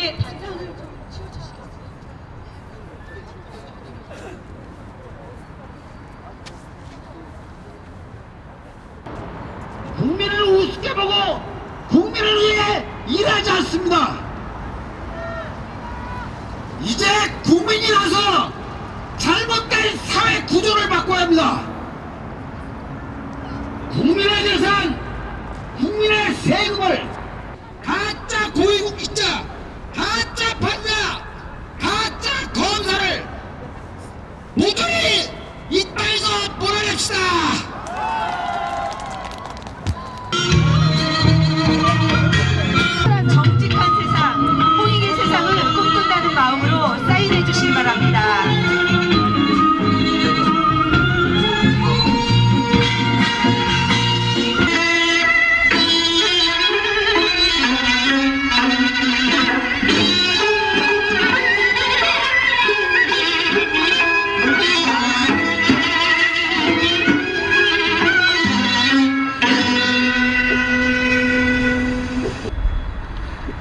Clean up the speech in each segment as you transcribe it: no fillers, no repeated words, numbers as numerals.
예, 단상을 좀 치워주시겠어요? 국민을 우습게 보고 국민을 위해 일하지 않습니다. 이제 국민이라서 잘못된 사회 구조를 바꿔야 합니다. 국민의 재산, 국민의 세금을 가짜 고위공직자, 가짜 판사, 가짜 검사를 모조리 이 땅에서 몰아냅시다. 정직한 세상, 홍익의 세상을 꿈꾼다는 마음으로 사인해 주시기 바랍니다.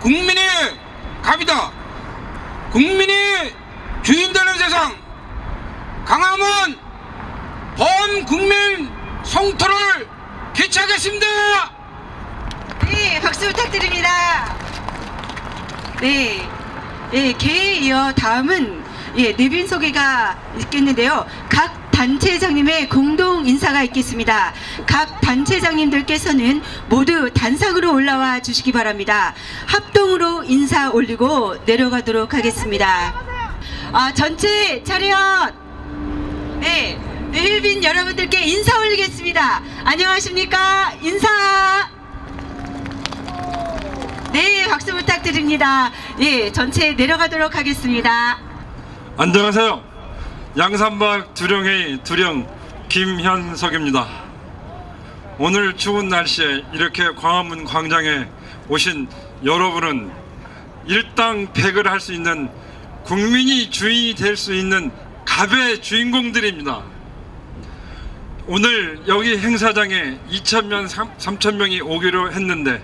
국민이 갑이다. 국민이 주인 되는 세상. 강화문 범국민 성토를 개최하겠습니다. 네, 박수 부탁드립니다. 네, 개에 이어 다음은 내빈 소개가 있겠는데요. 각 단체장님의 공동 인사가 있겠습니다. 각 단체장님들께서는 모두 단상으로 올라와 주시기 바랍니다. 합동으로 인사 올리고 내려가도록 하겠습니다. 전체 차렷. 네, 내빈 여러분들께 인사 올리겠습니다. 안녕하십니까? 인사. 네, 박수 부탁드립니다. 예, 전체 내려가도록 하겠습니다. 안녕하세요. 양산박 두령회의 두령 김현석입니다. 오늘 추운 날씨에 이렇게 광화문 광장에 오신 여러분은 일당백을 할 수 있는 국민이 주인이 될 수 있는 갑의 주인공들입니다. 오늘 여기 행사장에 2,000명, 3,000명이 오기로 했는데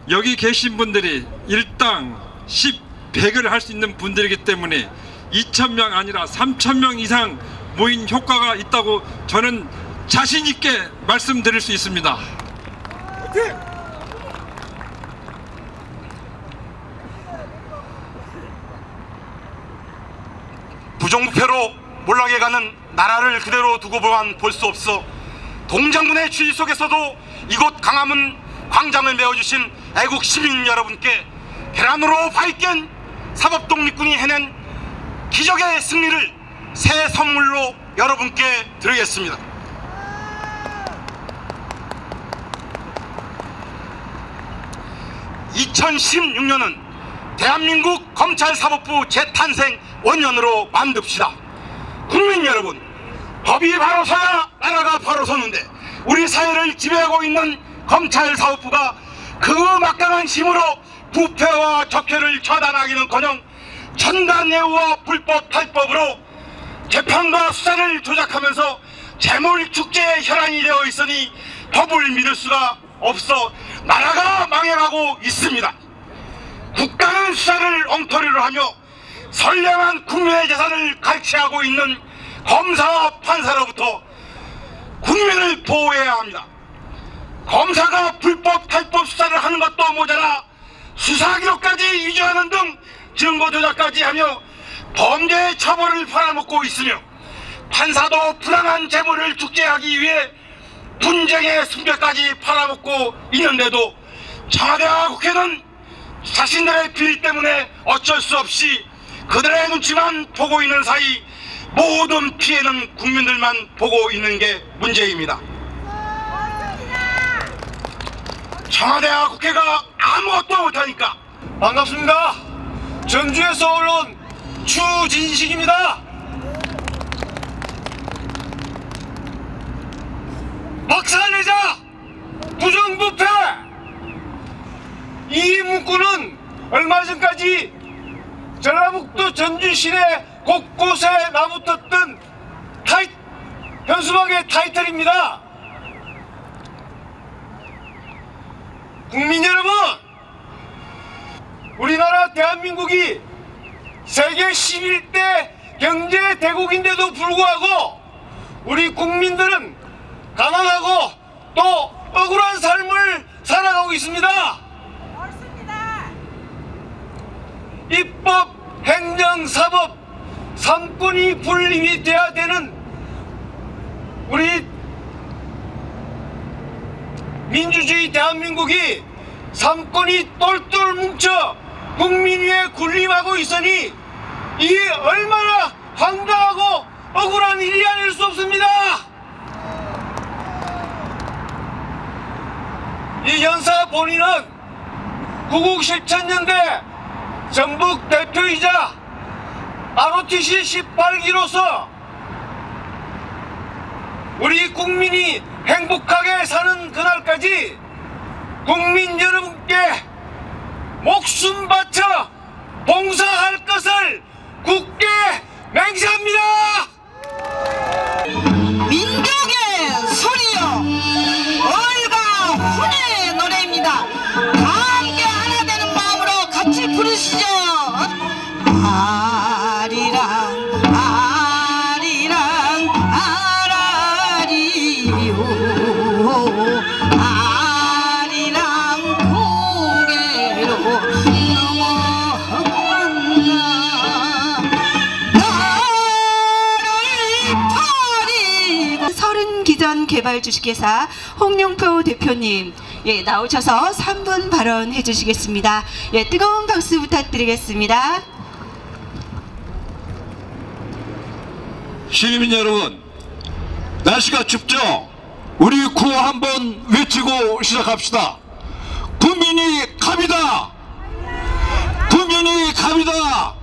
여기 계신 분들이 일당 10백을 할 수 있는 분들이기 때문에 2,000명 아니라 3,000명 이상 모인 효과가 있다고 저는 자신 있게 말씀드릴 수 있습니다. 부정부패로 몰락해가는 나라를 그대로 두고 볼 수 없어 동장군의 주의 속에서도 이곳 강화문 광장을 메워주신 애국 시민 여러분께 계란으로 밝겐 사법독립군이 해낸 기적의 승리를 새 선물로 여러분께 드리겠습니다. (2016년은) 대한민국 검찰사법부 재탄생 원년으로 만듭시다. 국민 여러분, 법이 바로 서야 나라가 바로 서는데 우리 사회를 지배하고 있는 검찰사법부가 그 막강한 힘으로 부패와 적폐를 처단하기는커녕 천간예우와 불법 탈법으로 재판과 수사를 조작하면서 재물축제의 혈안이 되어 있으니 법을 믿을 수가 없어 나라가 망해가고 있습니다. 국가는 수사를 엉터리로 하며 선량한 국민의 재산을 갈취하고 있는 검사와 판사로부터 국민을 보호해야 합니다. 검사가 불법 탈법 수사를 하는 것도 모자라 수사기록까지 위조하는 등 증거 조작까지 하며 범죄의 처벌을 팔아먹고 있으며 판사도 불안한 재물을 축제하기 위해 분쟁의 승패까지 팔아먹고 있는데도 청와대와 국회는 자신들의 비리 때문에 어쩔 수 없이 그들의 눈치만 보고 있는 사이 모든 피해는 국민들만 보고 있는 게 문제입니다. 청와대와 국회가 아무것도 못하니까. 반갑습니다. 전주에서 올라온 추진식입니다. 박살내자 부정부패, 이 문구는 얼마 전까지 전라북도 전주 시내 곳곳에 나붙었던 현수막의 타이틀입니다. 국민 여러분, 우리나라 대한민국이 세계 11대 경제 대국인데도 불구하고 우리 국민들은 가난하고 또 억울한 삶을 살아가고 있습니다. 입법, 행정, 사법, 삼권이 분립이 돼야 되는 우리 민주주의 대한민국이 삼권이 똘똘 뭉쳐 국민 위에 군림하고 있으니 이게 얼마나 황당하고 억울한 일이 아닐 수 없습니다. 이 연사 본인은 구국실천연대 전북 대표이자 ROTC 18기로서 우리 국민이 행복하게 사는 그날까지 국민 여러분께 목숨 바쳐 봉사할 것을 굳게 맹세합니다. 민족의 소리요 얼과 훈의 노래입니다. 함께 하나 되는 마음으로 같이 부르시죠. 아리랑 아리랑 아라리요 아리랑 고개로 넘어간다 나를 버리고. 서른기전 개발주식회사 홍용표 대표님 나오셔서 3분 발언해 주시겠습니다. 뜨거운 박수 부탁드리겠습니다. 시민 여러분, 날씨가 춥죠? 우리 구호 한번 외치고 시작합시다. 국민이 갑이다. 국민이 갑이다.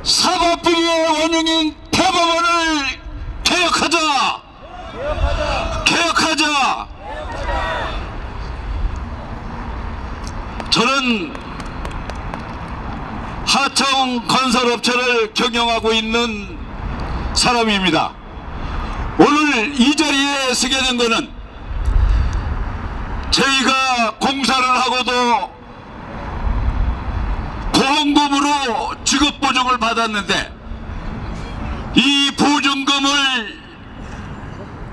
사법비리의 원흉인 대법원을 개혁하자. 개혁하자. 저는 하청 건설업체를 경영하고 있는 사람입니다. 오늘 이 자리에 서게 된 것은 저희가 공사를 하고도 보험금으로 직업보증을 받았는데 이 보증금을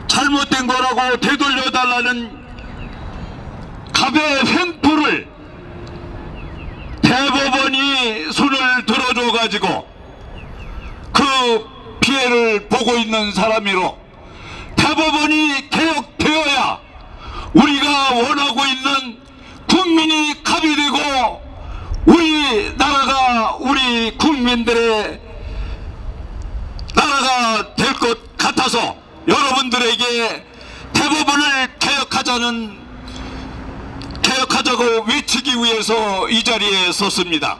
잘못된 거라고 되돌려달라는 갑의 횡포를 대법원이 손을 들어줘 가지고 그 피해를 보고 있는 사람이로 대법원이 개혁되어야 우리가 원하고 있는 국민이 갑이 되고 우리나라가 우리 국민들의 나라가 될 것 같아서 여러분들에게 대법원을 개혁하자고 외치기 위해서 이 자리에 섰습니다.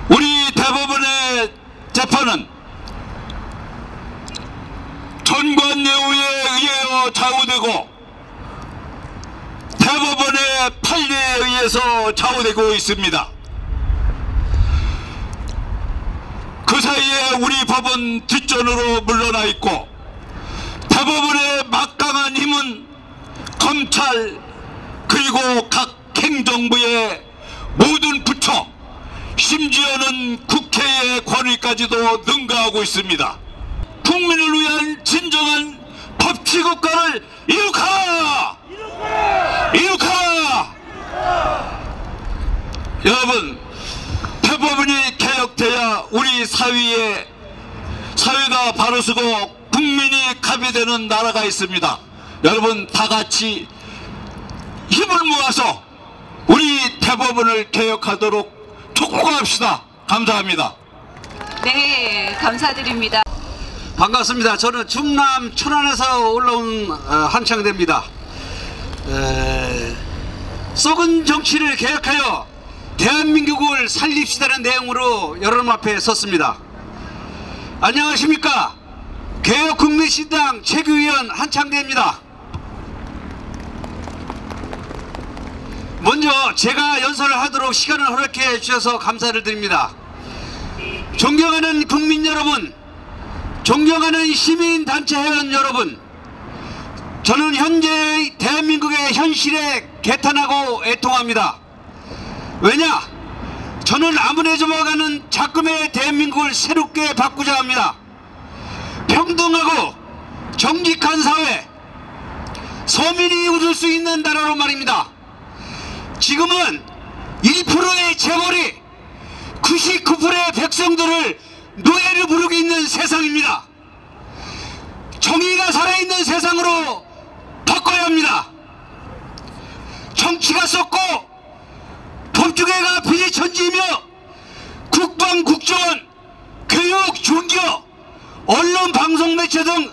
우리 대법원의 재판은 전관예우에 의하여 좌우되고 대법원의 판례에 의해서 좌우되고 있습니다. 그 사이에 우리 법은 뒷전으로 물러나 있고 대법원의 막강한 힘은 검찰 그리고 각 행정부의 모든 부처 심지어는 국회의 권위까지도 능가하고 있습니다. 국민을 위한 진정한 법치국가를 이룩하라! 이룩하라! 여러분, 대법원이 개혁돼야 우리 사회가 바로서고 국민이 갑이 되는 나라가 있습니다. 여러분 다 같이 힘을 모아서 우리 대법원을 개혁하도록 촉구합시다. 감사합니다. 네, 감사드립니다. 반갑습니다. 저는 충남 천안에서 올라온 한창대입니다. 썩은 정치를 개혁하여 대한민국을 살립시다는 내용으로 여러분 앞에 섰습니다. 안녕하십니까? 개혁국민신당 최규위원 한창대입니다. 먼저 제가 연설을 하도록 시간을 허락해 주셔서 감사를 드립니다. 존경하는 국민 여러분, 존경하는 시민단체 회원 여러분, 저는 현재 대한민국의 현실에 개탄하고 애통합니다. 왜냐? 저는 아무리 좁아가는 작금의 대한민국을 새롭게 바꾸자 합니다. 평등하고 정직한 사회, 서민이 웃을 수 있는 나라로 말입니다. 지금은 1%의 재벌이 99%의 백성들을 노예를 부르고 있는 세상입니다. 정의가 살아있는 세상으로 바꿔야 합니다. 정치가 썩고 법조계가 비리천지이며 국방, 국정원, 교육, 종교, 언론, 방송, 매체 등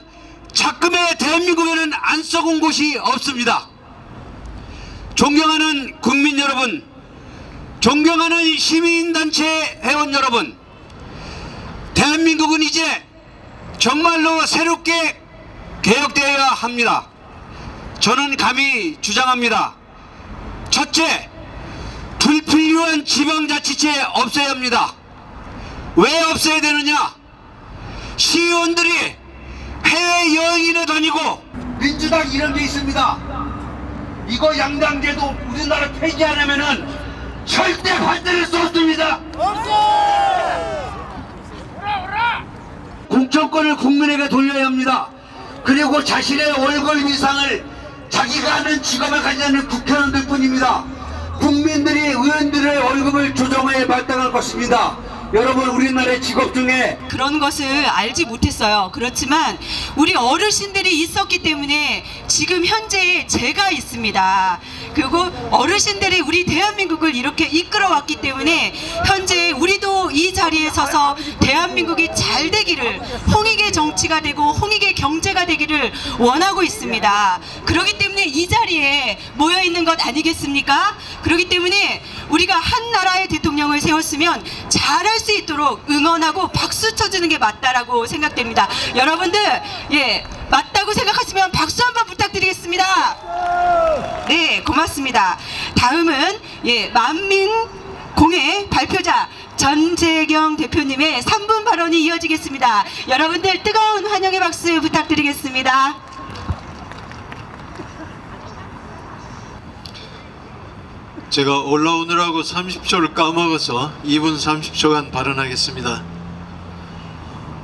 작금의 대한민국에는 안 썩은 곳이 없습니다. 존경하는 국민 여러분, 존경하는 시민단체 회원 여러분, 대한민국은 이제 정말로 새롭게 개혁되어야 합니다. 저는 감히 주장합니다. 첫째, 불필요한 지방자치제 없애야 합니다. 왜 없애야 되느냐? 시의원들이 해외여행이나 다니고, 민주당 이런 게 있습니다. 이거 양당제도 우리나라 폐지 안 하면은 절대 반대를 쏟습니다. 공천권을 국민에게 돌려야 합니다. 그리고 자신의 월급 이상을 자기가 하는 직업을 가지는 국회의원들 뿐입니다. 국민들이 의원들의 월급을 조정해 마땅할 것입니다. 여러분, 우리나라의 직업 중에 그런 것을 알지 못했어요. 그렇지만 우리 어르신들이 있었기 때문에 지금 현재 제가 있습니다. 그리고 어르신들이 우리 대한민국을 이렇게 이끌어왔기 때문에 현재 우리도 이 자리에 서서 대한민국이 잘 되기를, 홍익의 정치가 되고 홍익의 경제가 되기를 원하고 있습니다. 그렇기 때문에 이 자리에 모여 있는 것 아니겠습니까? 그렇기 때문에 우리가 한 나라의 대통령을 세웠으면 잘할 수 있도록 응원하고 박수 쳐주는 게 맞다라고 생각됩니다. 여러분들, 맞다고 생각하시면 박수 한번 부탁드리겠습니다. 네, 고맙습니다. 다음은 만민공회 발표자 전재경 대표님의 3분 발언이 이어지겠습니다. 여러분들 뜨거운 환영의 박수 부탁드리겠습니다. 제가 올라오느라고 30초를 까먹어서 2분 30초간 발언하겠습니다.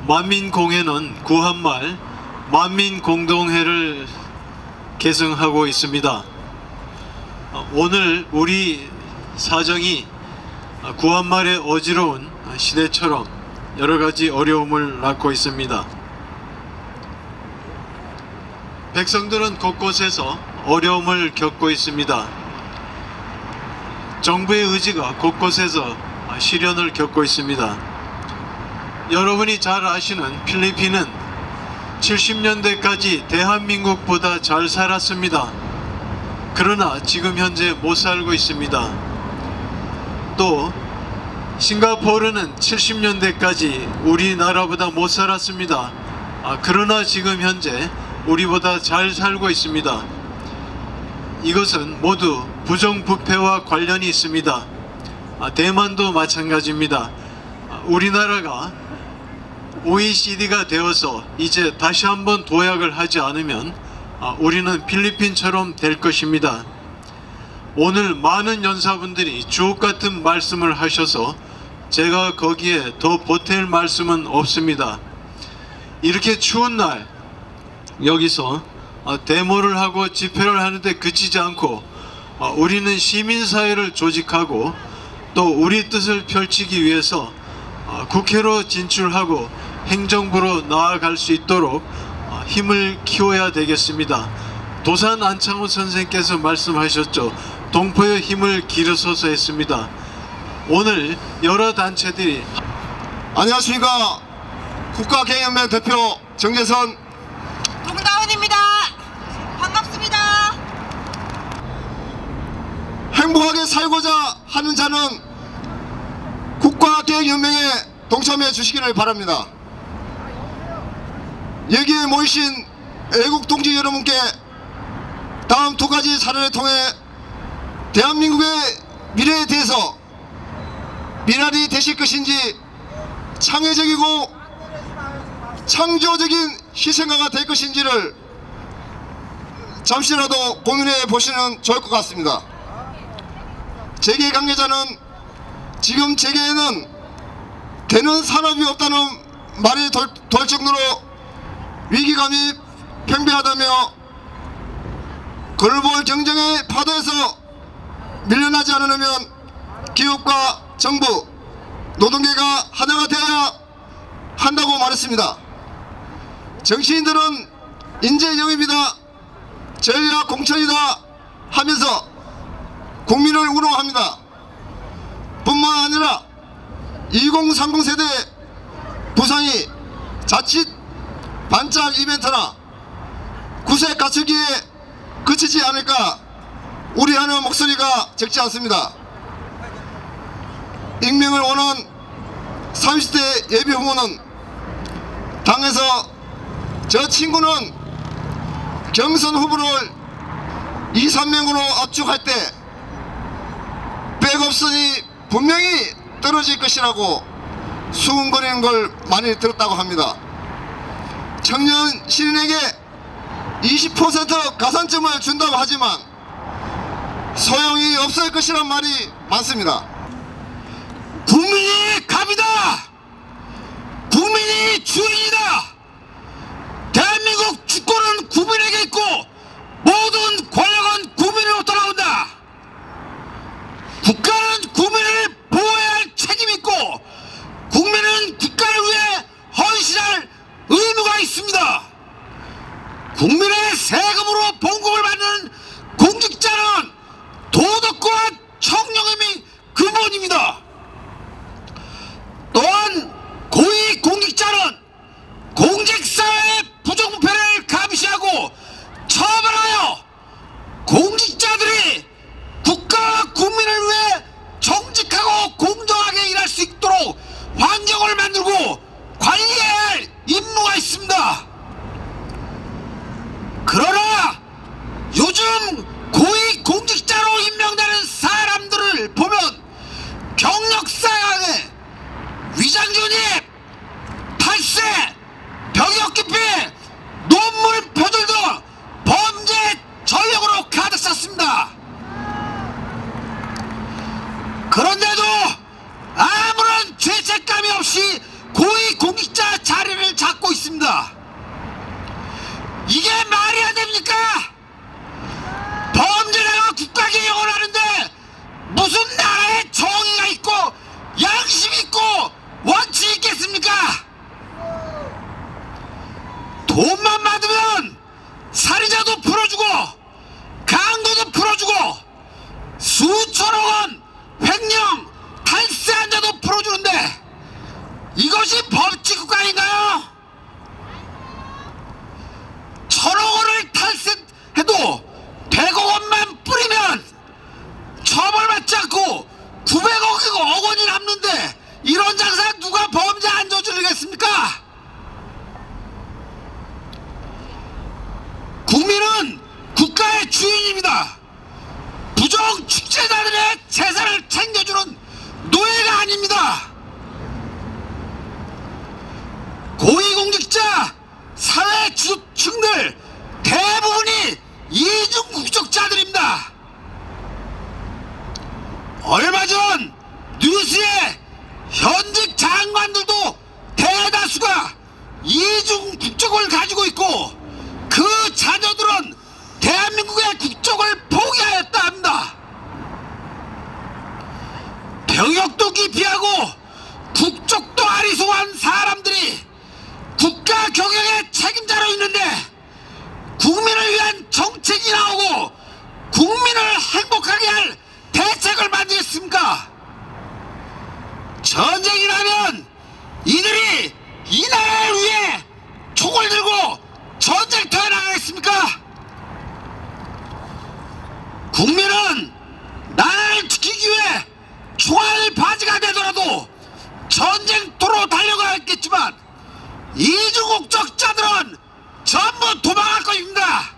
만민공회는 구한말 만민공동회를 계승하고 있습니다. 오늘 우리 사정이 구한말의 어지러운 시대처럼 여러가지 어려움을 낳고 있습니다. 백성들은 곳곳에서 어려움을 겪고 있습니다. 정부의 의지가 곳곳에서 실현을 겪고 있습니다. 여러분이 잘 아시는 필리핀은 70년대까지 대한민국보다 잘 살았습니다. 그러나 지금 현재 못 살고 있습니다. 또 싱가포르는 70년대까지 우리나라보다 못 살았습니다. 그러나 지금 현재 우리보다 잘 살고 있습니다. 이것은 모두 부정부패와 관련이 있습니다. 대만도 마찬가지입니다. 우리나라가 OECD가 되어서 이제 다시 한번 도약을 하지 않으면 우리는 필리핀처럼 될 것입니다. 오늘 많은 연사분들이 주옥같은 말씀을 하셔서 제가 거기에 더 보탤 말씀은 없습니다. 이렇게 추운 날 여기서 데모를 하고 집회를 하는데 그치지 않고 우리는 시민사회를 조직하고 또 우리 뜻을 펼치기 위해서 국회로 진출하고 행정부로 나아갈 수 있도록 힘을 키워야 되겠습니다. 도산 안창호 선생께서 말씀하셨죠. 동포의 힘을 기르소서 했습니다. 오늘 여러 단체들이 안녕하십니까. 국가개혁연맹 대표 정재선 동다운입니다. 반갑습니다. 행복하게 살고자 하는 자는 국가개혁연맹에 동참해 주시기를 바랍니다. 여기에 모이신 애국 동지 여러분께 다음 두 가지 사례를 통해 대한민국의 미래에 대해서 미랄이 되실 것인지 창의적이고 창조적인 희생가가 될 것인지를 잠시라도 고민해 보시면 좋을 것 같습니다. 재계 관계자는 지금 재계에는 되는 산업이 없다는 말이 돌 정도로 위기감이 팽배하다며 글로벌 경쟁의 파도에서 밀려나지 않으려면 기업과 정부, 노동계가 하나가 되어야 한다고 말했습니다. 정치인들은 인재 영입이다, 전략 공천이다 하면서 국민을 우롱합니다. 뿐만 아니라 2030 세대 부상이 자칫 반짝 이벤트나 구색 갖추기에 그치지 않을까 우려하는 목소리가 적지 않습니다. 익명을 원한 30대 예비 후보는 당에서 저 친구는 경선 후보를 2, 3명으로 압축할 때 백업선이 분명히 떨어질 것이라고 수군거리는 걸 많이 들었다고 합니다. 청년 신인에게 20% 가산점을 준다고 하지만 소용이 없을 것이란 말이 많습니다. 국민이 갑이다. 국민이 주인이다. 대한민국 주권은 국민에게 있고 모든 권력은 국민으로 돌아온다. 국가는 국민을 보호해야 할 책임이 있고 국민은 국가를 위해 헌신할 의무가 있습니다. 국민의 세금으로 봉급을 받는 공직자는 도덕과 청렴이 근본입니다. 또한 고위 공직자는 공직사회의 부정부패를 감시하고 처벌하여 공직자들이 국가와 국민을 위해 정직하고 공정하게 일할 수 있도록 환경을 만들고 관리해야 할 임무가 있습니다. 그러나 요즘 고위 공직자로 임명되는 사람들을 보면 경력사항에 위장전입, 탈세, 병역 기피, 논문 표절 등 범죄 전력으로 가득 찼습니다. 그런데도 아무런 죄책감이 없이 고위 공직자 자리를 잡고 있습니다. 이게 말이 안 됩니까? 범죄자가 국가 개혁을 하는데 무슨 나라에 정의가 있고 양심이 있고 원칙이 있겠습니까? 돈만 받으면 살인자도 풀어주고 강도도 풀어주고 수천억 원 횡령 탈세한 자도 풀어주는데 이것이 법치국가인가요? 1,000억 원을 탈세해도 100억 원만 뿌리면 처벌받지 않고 900억 원이 남는데 이런 장사 누가 범죄 안 저지르겠습니까? 국민은 국가의 주인입니다. 부정 축제자들의 재산을 챙겨주는 노예가 아닙니다. 고위공직자, 사회 주축층들 대부분이 이중 국적자들입니다. 얼마 전 뉴스에 현직 장관들도 대다수가 이중 국적을 가지고 있고 그 자녀들은 대한민국의 국적을 포기하였다 합니다. 병역도 기피하고 국적도 아리송한 사람들이 국가 경영의 책임자로 있는데 국민을 위한 정책이 나오고 국민을 행복하게 할 대책을 만들겠습니까? 전쟁이 나면 이들이 이 나라를 위해 총을 들고 전쟁터에 나가겠습니까? 국민은 나라를 지키기 위해 총알 바지가 되더라도 전쟁터로 달려가겠지만 이중국적자들은 전부 도망할 것입니다.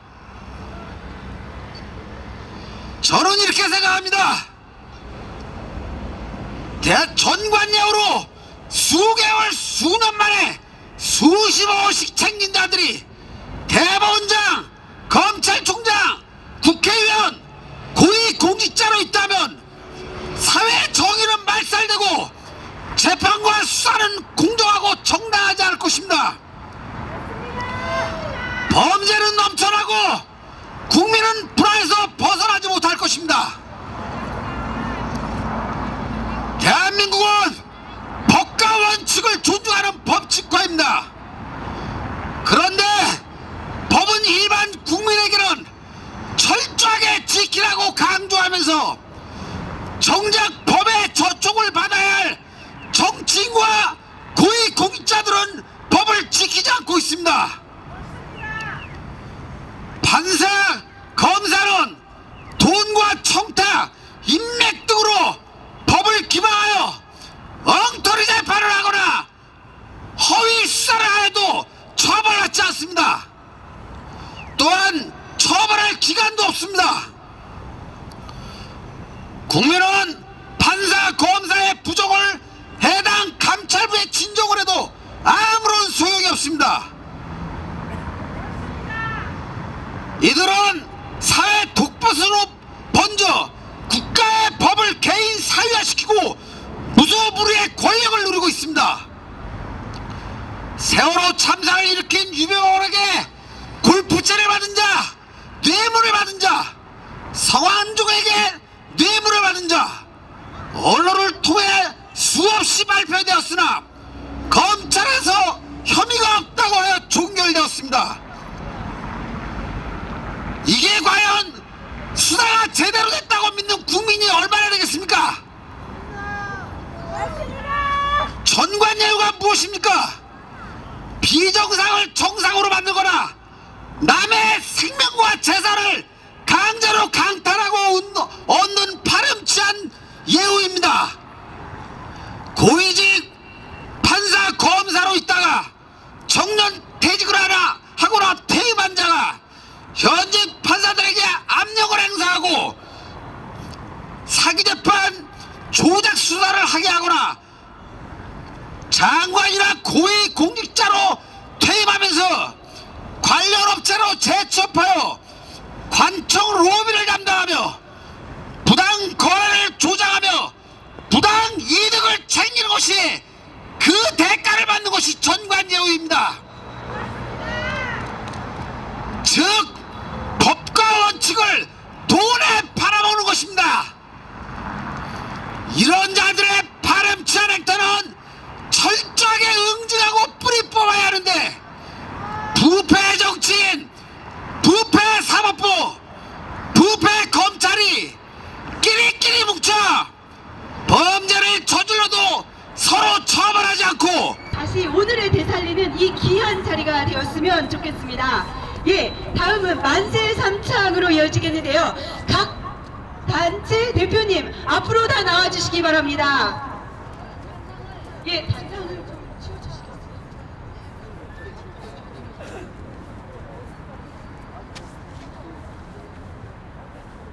저는 이렇게 생각합니다. 전관예우로 수개월 수년 만에 수십억씩 챙긴 자들이 대법원장, 검찰총장, 국회의원, 고위공직자로 있다면 사회 정의는 말살되고 재판과 수사는 공정하고 정당하지 않을 것입니다. 범죄는 넘쳐나고 국민은 불안에서 벗어나지 못할 것입니다. 대한민국은 법과 원칙을 존중하는 법치국가입니다. 그런데 법은 일반 국민에게는 철저하게 지키라고 강조하면서 정작 법의 저촉을 받아야 할 정치인과 고위공직자들은 법을 지키지 않고 있습니다. 판사, 검사는 돈과 청탁, 인맥 등으로 법을 기망하여 엉터리 재판을 하거나 허위 수사를 하여도 처벌받지 않습니다. 또한 처벌할 기간도 없습니다. 국민은 판사, 검사의 부정을 해당 감찰부에 진정을 해도 아무런 소용이 없습니다. 이들은 사회 독버섯으로 번져 국가의 법을 개인 사유화시키고 무소불위의 권력을 누리고 있습니다. 세월호 참사를 일으킨 유병호에게 골프채를 받은 자, 뇌물을 받은 자, 성완종에게 뇌물을 받은 자, 언론을 통해 수없이 발표되었으나 검찰에서 혐의가 없다고 하여 종결되었습니다. 이게 과연 수사가 제대로 됐다고 믿는 국민이 얼마나 되겠습니까? 전관예우가 무엇입니까? 비정상을 정상으로 만들거나 남의 생명과 재산을 강제로 강탈하고 얻는 파렴치한 예우입니다. 고위직 판사, 검사로 있다가 정년 퇴직을 하거나 퇴임한 자가 현직 판사들에게 압력을 행사하고 사기재판, 조작 수사를 하게 하거나 장관이나 고위 공직자로 퇴임하면서 관련 업체로 재취업하여 관청 로비를 담당하며 부당 거래를 조장하며 부당 이득을 챙기는 것이 그 대가를 받는 것이 전관예우입니다. 즉 법과 원칙을 돈에 팔아먹는 것입니다. 이런 자들의 파렴치한 행태는 철저하게 응징하고 뿌리 뽑아야 하는데 부패 정치인, 부패 사법부, 부패 검찰이 끼리끼리 뭉쳐 범죄를 저질러도 서로 처벌하지 않고 다시 오늘을 되살리는 이 귀한 자리가 되었으면 좋겠습니다. 예, 다음은 만세 3창으로 이어지겠는데요. 각 단체 대표님 앞으로 다 나와주시기 바랍니다. 예.